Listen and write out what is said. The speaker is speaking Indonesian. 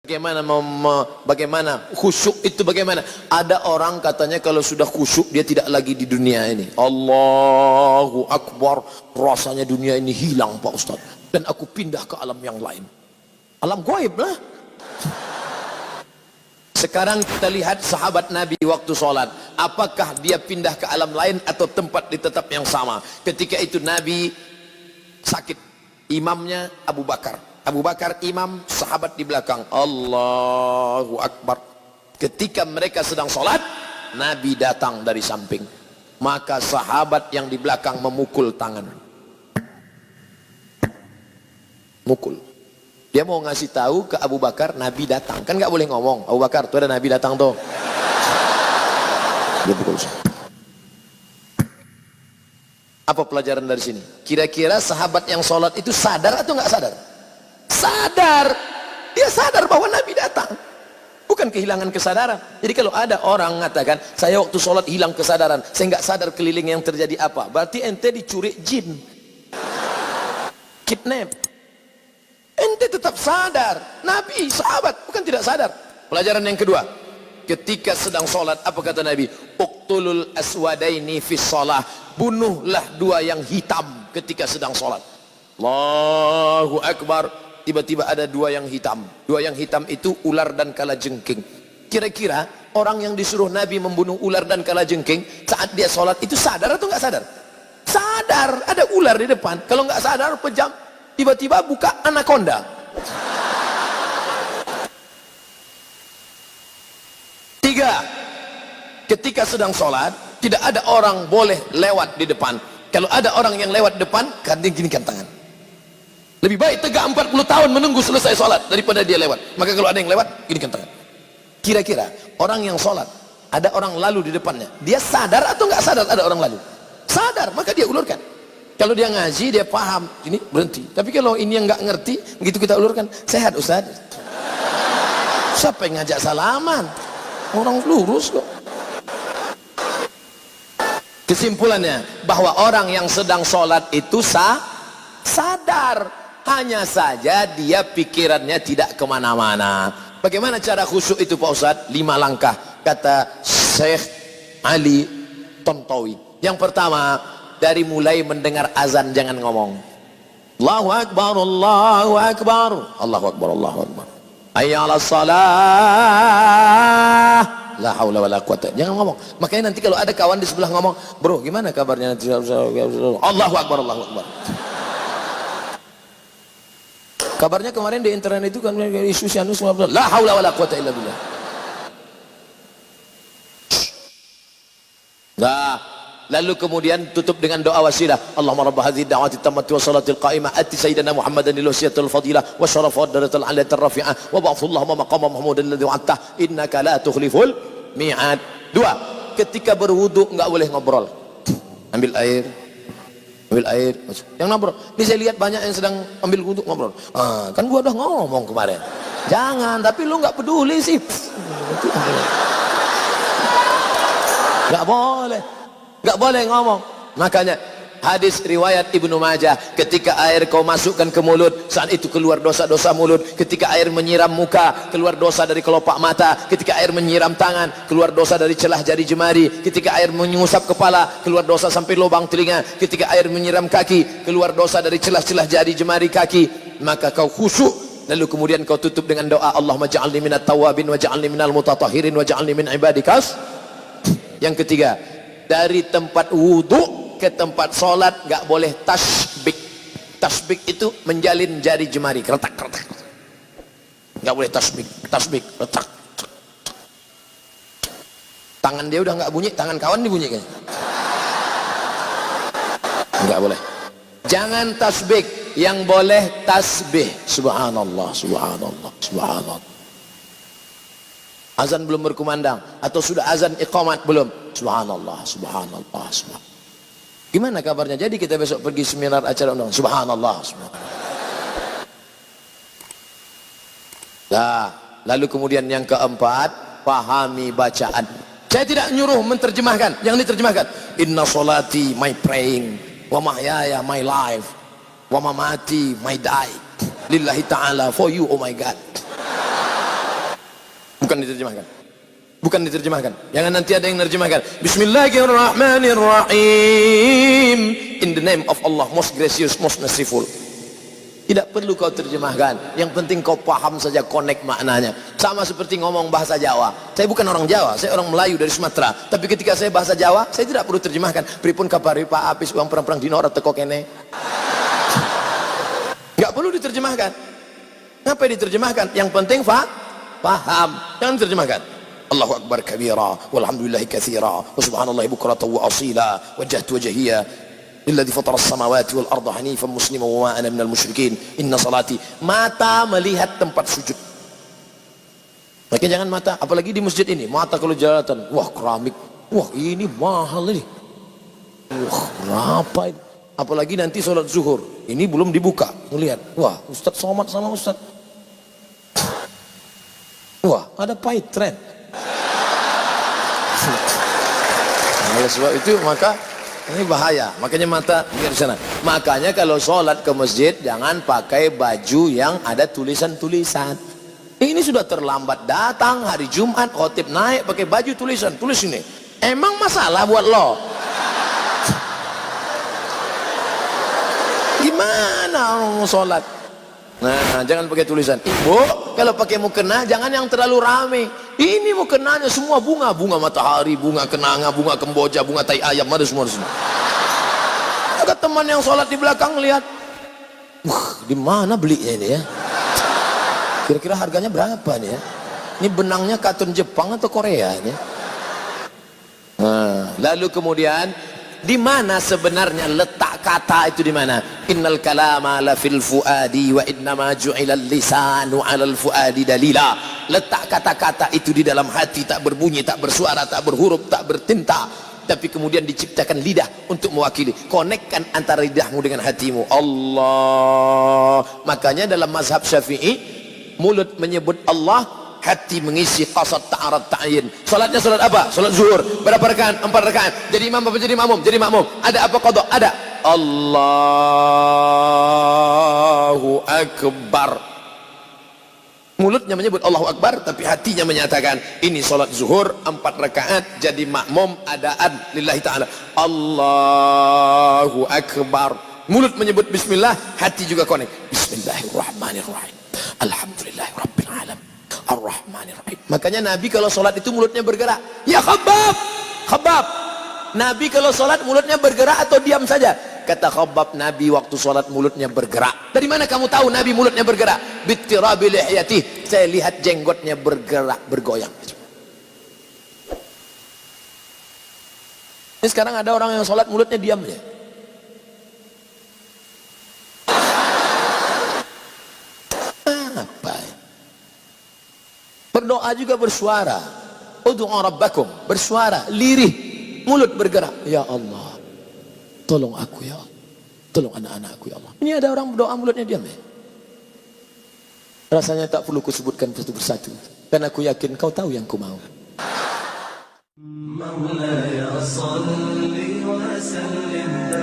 Bagaimana khusyuk itu bagaimana? Ada orang katanya kalau sudah khusyuk dia tidak lagi di dunia ini. Allahu Akbar, rasanya dunia ini hilang Pak Ustaz, dan aku pindah ke alam yang lain. Alam gaib lah. Sekarang kita lihat sahabat Nabi waktu sholat, apakah dia pindah ke alam lain atau tempat di tetap yang sama? Ketika itu Nabi sakit, imamnya Abu Bakar. Abu Bakar imam, sahabat di belakang. Allahu Akbar. Ketika mereka sedang sholat, Nabi datang dari samping. Maka sahabat yang di belakang memukul tangan. Mukul. Dia mau ngasih tahu ke Abu Bakar, Nabi datang. Kan nggak boleh ngomong, Abu Bakar, tuh ada Nabi datang tuh. Dia pukul. Apa pelajaran dari sini? Kira-kira sahabat yang sholat itu sadar atau nggak sadar? Sadar. Dia sadar bahwa Nabi datang. Bukan kehilangan kesadaran. Jadi kalau ada orang mengatakan, saya waktu sholat hilang kesadaran, saya nggak sadar keliling yang terjadi apa, berarti ente dicuri jin, kidnap. Ente tetap sadar. Nabi, sahabat, bukan tidak sadar. Pelajaran yang kedua, ketika sedang sholat, apa kata Nabi? Uqtulul aswadaini fis sholah. Bunuhlah dua yang hitam ketika sedang sholat. Allahu Akbar. Tiba-tiba ada dua yang hitam. Dua yang hitam itu ular dan kalajengking. Kira-kira orang yang disuruh Nabi membunuh ular dan kalajengking saat dia sholat itu sadar atau nggak sadar? Sadar. Ada ular di depan. Kalau nggak sadar pejam. Tiba-tiba buka anaconda. Tiga, ketika sedang sholat tidak ada orang boleh lewat di depan. Kalau ada orang yang lewat depan, dia ginikan tangan. Lebih baik tegak 40 tahun menunggu selesai sholat daripada dia lewat. Maka kalau ada yang lewat, ginikan tangan. Kira-kira orang yang sholat, ada orang lalu di depannya, dia sadar atau nggak sadar ada orang lalu? Sadar, maka dia ulurkan. Kalau dia ngaji, dia paham, ini berhenti. Tapi kalau ini yang nggak ngerti, begitu kita ulurkan, sehat Ustaz. Siapa yang ngajak salaman? Orang lurus kok. Kesimpulannya, bahwa orang yang sedang sholat itu sadar. Hanya saja dia pikirannya tidak kemana-mana. Bagaimana cara khusyuk itu Pak Ustadz? 5 langkah, kata Syekh Ali Tontowi. Yang pertama, dari mulai mendengar azan jangan ngomong. Allahu Akbar, Allahu Akbar, Allahu Akbar, Allahu Akbar. Hayya 'alas salah. La haula wala quwata. Jangan ngomong. Makanya nanti kalau ada kawan di sebelah ngomong, bro gimana kabarnya nanti? Allahu Akbar, Allahu Akbar. Kabarnya kemarin di internet itu kan isu Sianus, la haula wala quwata illa billah. Nah, lalu kemudian tutup dengan doa wasilah. Allahumma rabb hadhihi da'wati tammati wa salatil qa'imah ati sayyidina Muhammadan lil wasiyatil fadilah wa syarafa darajatil 'aliyatir rafi'ah wa ba'athu Allahumma maqama mahmudan alladhi wa'adta innaka la tukhliful mi'ad. 2, ketika berwudu enggak boleh ngobrol. Ambil air, yang ngobrol. Ini saya lihat banyak yang sedang ambil wudu ngobrol. Kan gua udah ngomong kemarin. Jangan, tapi lu nggak peduli sih. Nggak boleh ngomong. Makanya hadis riwayat Ibnu Majah, ketika air kau masukkan ke mulut, saat itu keluar dosa-dosa mulut. Ketika air menyiram muka, keluar dosa dari kelopak mata. Ketika air menyiram tangan, keluar dosa dari celah jari jemari. Ketika air mengusap kepala, keluar dosa sampai lubang telinga. Ketika air menyiram kaki, keluar dosa dari celah-celah jari jemari kaki. Maka kau khusyuk, lalu kemudian kau tutup dengan doa, Allahumma ja'alni minat tawabin wa ja'alni minal mutatahirin wa ja'alni min ibadikas. Yang ketiga, dari tempat wudu ke tempat sholat nggak boleh tasbik. Tasbik itu menjalin jari jemari, retak. Nggak boleh tasbik, retak. Tangan dia udah nggak bunyi, tangan kawan dibunyikan. Nggak boleh. Jangan tasbik, yang boleh tasbih. Subhanallah, subhanallah, subhanallah. Azan belum berkumandang atau sudah azan iqamat belum? Subhanallah, subhanallah, subhanallah. Gimana kabarnya? Jadi kita besok pergi seminar acara undang. Subhanallah, subhanallah. Nah, lalu kemudian yang keempat, pahami bacaan. Saya tidak nyuruh menterjemahkan, yang diterjemahkan. Inna solati my praying, wa mahyaya my life, wa mamati my die. Lillahi ta'ala, for you oh my God. Bukan diterjemahkan. Bukan diterjemahkan. Jangan nanti ada yang menerjemahkan. Bismillahirrahmanirrahim. In the name of Allah, most gracious, most merciful. Tidak perlu kau terjemahkan. Yang penting kau paham saja, connect maknanya. Sama seperti ngomong bahasa Jawa. Saya bukan orang Jawa, saya orang Melayu dari Sumatera. Tapi ketika saya bahasa Jawa, saya tidak perlu terjemahkan. Pripun kabari Pak Apis uang perang-perang dino ora teko kene. Enggak perlu diterjemahkan. Ngapain diterjemahkan? Yang penting paham. Jangan terjemahkan. Allahu akbar kabira walhamdulillahi katsira wa subhanallahi bukratan wa asila wajjahtu wajhiya lilladzi fatara as-samawati wal arda hanifan musliman wa ma ana minal musyrikin inna salati. Mata melihat tempat sujud. Makanya jangan mata, apalagi di masjid ini, mata kalau jalatan, wah keramik, wah ini mahal ini, wah berapa ini. Apalagi nanti sholat zuhur, ini belum dibuka, melihat, wah Ustadz Somad sama Ustadz, wah ada pahit tren. Oleh sebab itu maka ini bahaya, makanya mata lihat di sana. Makanya kalau sholat ke masjid jangan pakai baju yang ada tulisan-tulisan. Ini sudah terlambat datang hari Jumat, khotib naik pakai baju tulisan, tulis ini. Emang masalah buat lo? Gimana orang mau sholat? Nah, jangan pakai tulisan. Ibu, kalau pakai mukena jangan yang terlalu rame. Ini mukenanya semua bunga, bunga matahari, bunga kenanga, bunga kemboja, bunga tai ayam, ada semua di sini. Ada teman yang sholat di belakang lihat, di mana belinya ini ya? Kira-kira harganya berapa nih ya? Ini benangnya katun Jepang atau Korea ini? Nah, lalu kemudian di mana sebenarnya letak kata itu di mana? Innal kalama la fil fuadi wa innama ju'ilal lisanu 'alal fuadi dalila. Letak kata-kata itu di dalam hati, tak berbunyi, tak bersuara, tak berhuruf, tak bertinta, tapi kemudian diciptakan lidah untuk mewakili. Konekkan antara lidahmu dengan hatimu. Allah. Makanya dalam mazhab Syafi'i, mulut menyebut Allah, hati mengisi qasad ta'arad ta'yin. Salatnya salat apa? Salat zuhur. Berapa rakaat? 4 rakaat. Jadi imam apa jadi makmum? Jadi makmum. Ada apa qada? Ada. Allahu akbar. Mulutnya menyebut Allahu akbar, tapi hatinya menyatakan ini salat zuhur 4 rakaat, jadi makmum adaan lillahi ta'ala. Allahu akbar. Mulut menyebut bismillah, hati juga konek. Bismillahirrahmanirrahim. Alhamdulillahirabbil alamin. Ar-Rahmanir-Rahim. Makanya Nabi kalau sholat itu mulutnya bergerak. Ya Khabbab, Khabbab. Nabi kalau sholat mulutnya bergerak atau diam saja? Kata Khabbab, Nabi waktu sholat mulutnya bergerak. Dari mana kamu tahu Nabi mulutnya bergerak? Bittirabi lihyatih. Saya lihat jenggotnya bergerak, bergoyang. Ini sekarang ada orang yang sholat mulutnya diam aja. Apa? Berdoa juga bersuara. Ud'u rabbakum, bersuara, lirih, mulut bergerak. Ya Allah, tolong aku ya Allah, tolong anak-anakku ya Allah. Ini ada orang berdoa mulutnya diam ya. Rasanya tak perlu kusebutkan satu persatu, karena aku yakin kau tahu yang ku mau. Maulaya salli wa sallim